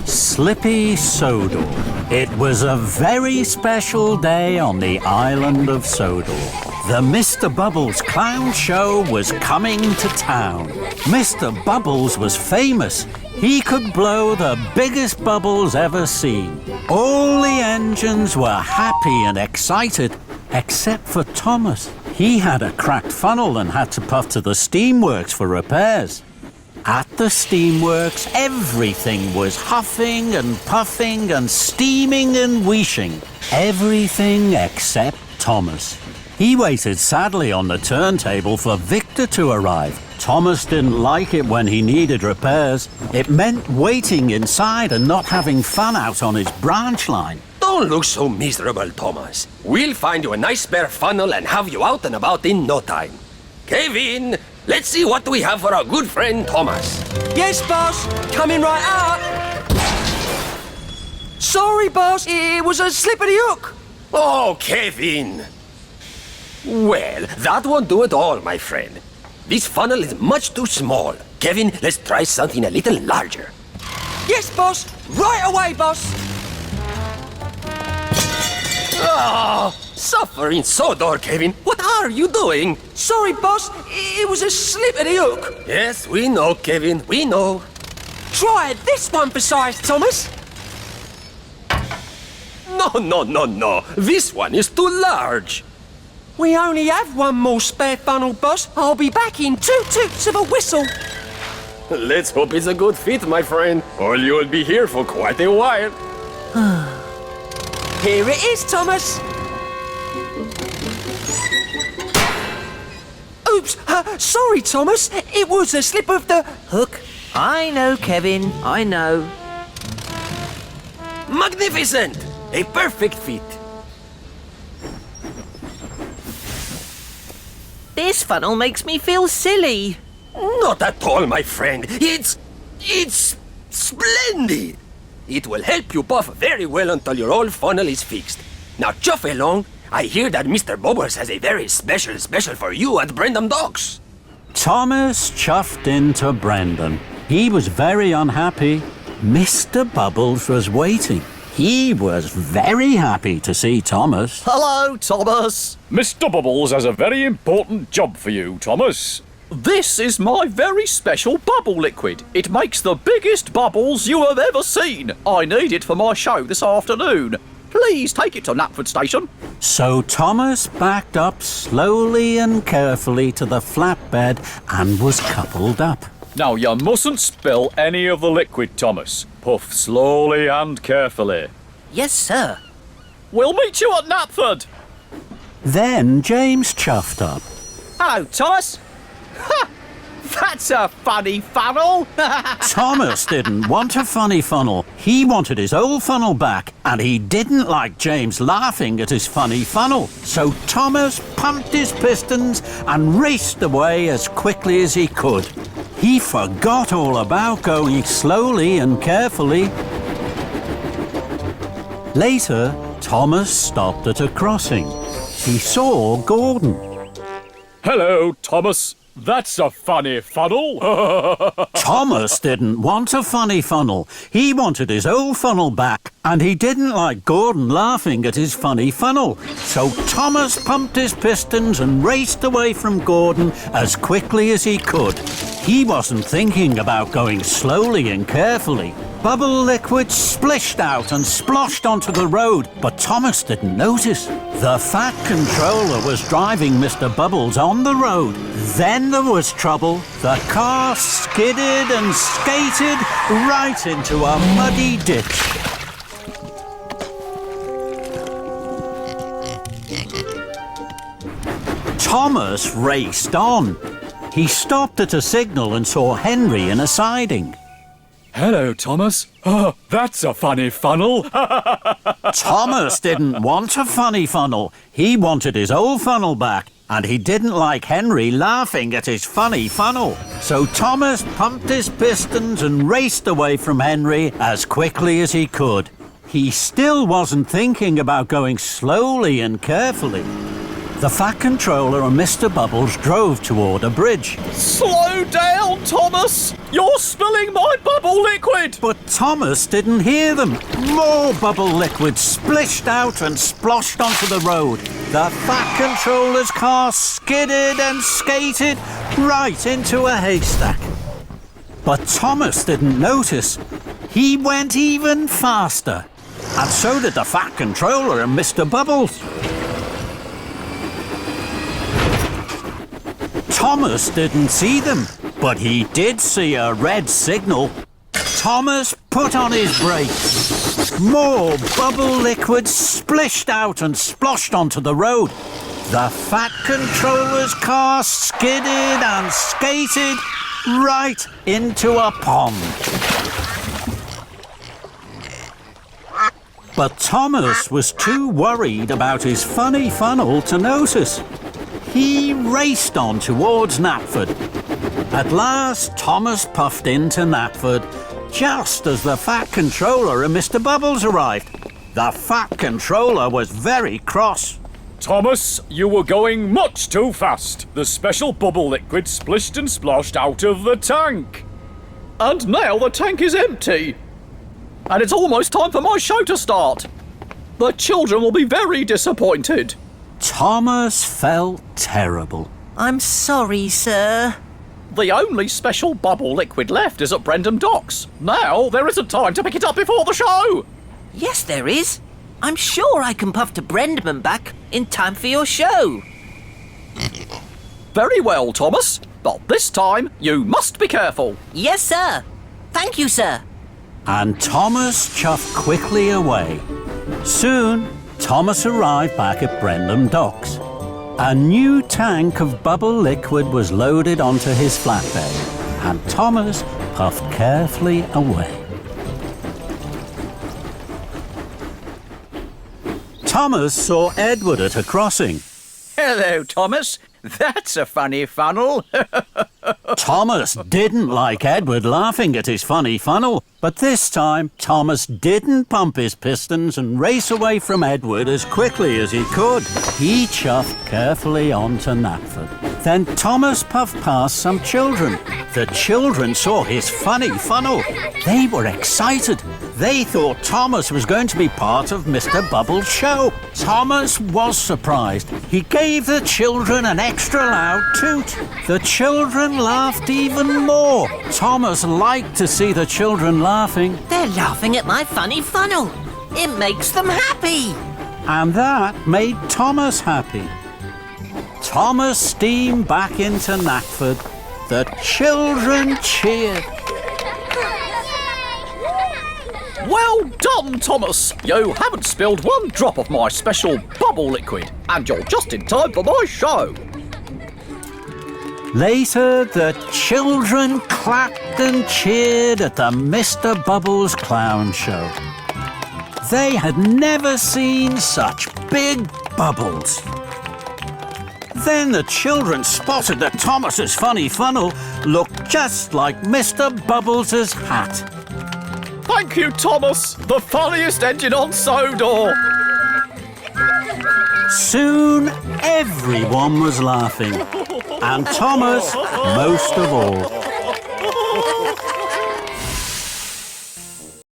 Slippy Sodor. It was a very special day on the island of Sodor. The Mr. Bubbles clown show was coming to town. Mr. Bubbles was famous. He could blow the biggest bubbles ever seen. All the engines were happy and excited, except for Thomas. He had a cracked funnel and had to puff to the steamworks for repairs. At the steamworks, everything was huffing and puffing and steaming and wheeshing. Everything except Thomas. He waited sadly on the turntable for Victor to arrive. Thomas didn't like it when he needed repairs. It meant waiting inside and not having fun out on his branch line. Don't look so miserable, Thomas. We'll find you a nice spare funnel and have you out and about in no time. Kevin, let's see what we have for our good friend Thomas. Yes, boss. Coming right up. Sorry, boss. It was a slip of the hook. Oh, Kevin. Well, that won't do at all, my friend. This funnel is much too small. Kevin, let's try something a little larger. Yes, boss. Right away, boss. Oh, suffering Sodor, Kevin. What are you doing? Sorry, boss. It was a slip of the hook. Yes, we know, Kevin. We know. Try this one besides, Thomas. No. This one is too large. We only have one more spare funnel, boss. I'll be back in 2 toots of a whistle. Let's hope it's a good fit, my friend, or you'll be here for quite a while. Here it is, Thomas. Oops, sorry, Thomas. It was a slip of the hook. I know, Kevin, I know. Magnificent! A perfect fit. This funnel makes me feel silly. Not at all, my friend. It's splendid. It will help you puff very well until your old funnel is fixed. Now chuff along. I hear that Mr. Bubbles has a very special for you at Brendam Docks. Thomas chuffed into Brendan. He was very unhappy. Mr. Bubbles was waiting. He was very happy to see Thomas. Hello, Thomas. Mr. Bubbles has a very important job for you, Thomas. This is my very special bubble liquid. It makes the biggest bubbles you have ever seen. I need it for my show this afternoon. Please take it to Knapford Station. So Thomas backed up slowly and carefully to the flatbed and was coupled up. Now, you mustn't spill any of the liquid, Thomas. Puff slowly and carefully. Yes, sir. We'll meet you at Knapford. Then James chuffed up. Hello, Thomas. Ha! That's a funny funnel. Thomas didn't want a funny funnel. He wanted his old funnel back, and he didn't like James laughing at his funny funnel. So Thomas pumped his pistons and raced away as quickly as he could. He forgot all about going slowly and carefully. Later, Thomas stopped at a crossing. He saw Gordon. Hello, Thomas. That's a funny funnel. Thomas didn't want a funny funnel. He wanted his old funnel back, and he didn't like Gordon laughing at his funny funnel. So Thomas pumped his pistons and raced away from Gordon as quickly as he could. He wasn't thinking about going slowly and carefully. Bubble liquid splished out and sploshed onto the road, but Thomas didn't notice. The fat controller was driving Mr. Bubbles on the road. Then there was trouble. The car skidded and skated right into a muddy ditch. Thomas raced on. He stopped at a signal and saw Henry in a siding. Hello, Thomas. Oh, that's a funny funnel. Thomas didn't want a funny funnel. He wanted his old funnel back, and he didn't like Henry laughing at his funny funnel. So Thomas pumped his pistons and raced away from Henry as quickly as he could. He still wasn't thinking about going slowly and carefully. The Fat Controller and Mr. Bubbles drove toward a bridge. Slow down, Thomas! You're spilling my bubble liquid! But Thomas didn't hear them. More bubble liquid splished out and sploshed onto the road. The Fat Controller's car skidded and skated right into a haystack. But Thomas didn't notice. He went even faster. And so did the Fat Controller and Mr. Bubbles. Thomas didn't see them, but he did see a red signal. Thomas put on his brakes. More bubble liquid splished out and sploshed onto the road. The Fat Controller's car skidded and skated right into a pond. But Thomas was too worried about his funny funnel to notice. He raced on towards Knapford. At last, Thomas puffed into Knapford just as the Fat Controller and Mr. Bubbles arrived. The Fat Controller was very cross. Thomas, you were going much too fast. The special bubble liquid splished and splashed out of the tank. And now the tank is empty. And it's almost time for my show to start. The children will be very disappointed. Thomas felt terrible. I'm sorry, sir. The only special bubble liquid left is at Brendam Docks. Now there isn't time to pick it up before the show. Yes, there is. I'm sure I can puff to Brendam and back in time for your show. Very well, Thomas. But this time, you must be careful. Yes, sir. Thank you, sir. And Thomas chuffed quickly away. Soon, Thomas arrived back at Brendam Docks. A new tank of bubble liquid was loaded onto his flatbed, and Thomas puffed carefully away. Thomas saw Edward at a crossing. Hello, Thomas. That's a funny funnel. Thomas didn't like Edward laughing at his funny funnel, but this time Thomas didn't pump his pistons and race away from Edward as quickly as he could. He chuffed carefully onto Knapford. Then Thomas puffed past some children. The children saw his funny funnel. They were excited. They thought Thomas was going to be part of Mr. Bubbles' show. Thomas was surprised. He gave the children an extra loud toot. The children laughed even more. Thomas liked to see the children laughing. They're laughing at my funny funnel. It makes them happy. And that made Thomas happy. Thomas steamed back into Knapford. The children cheered. Well done, Thomas. You haven't spilled one drop of my special bubble liquid, and you're just in time for my show. Later, the children clapped and cheered at the Mr. Bubbles Clown Show. They had never seen such big bubbles. Then the children spotted that Thomas's funny funnel looked just like Mr. Bubbles' hat. Thank you, Thomas. The funniest engine on Sodor. Soon, everyone was laughing, and Thomas most of all.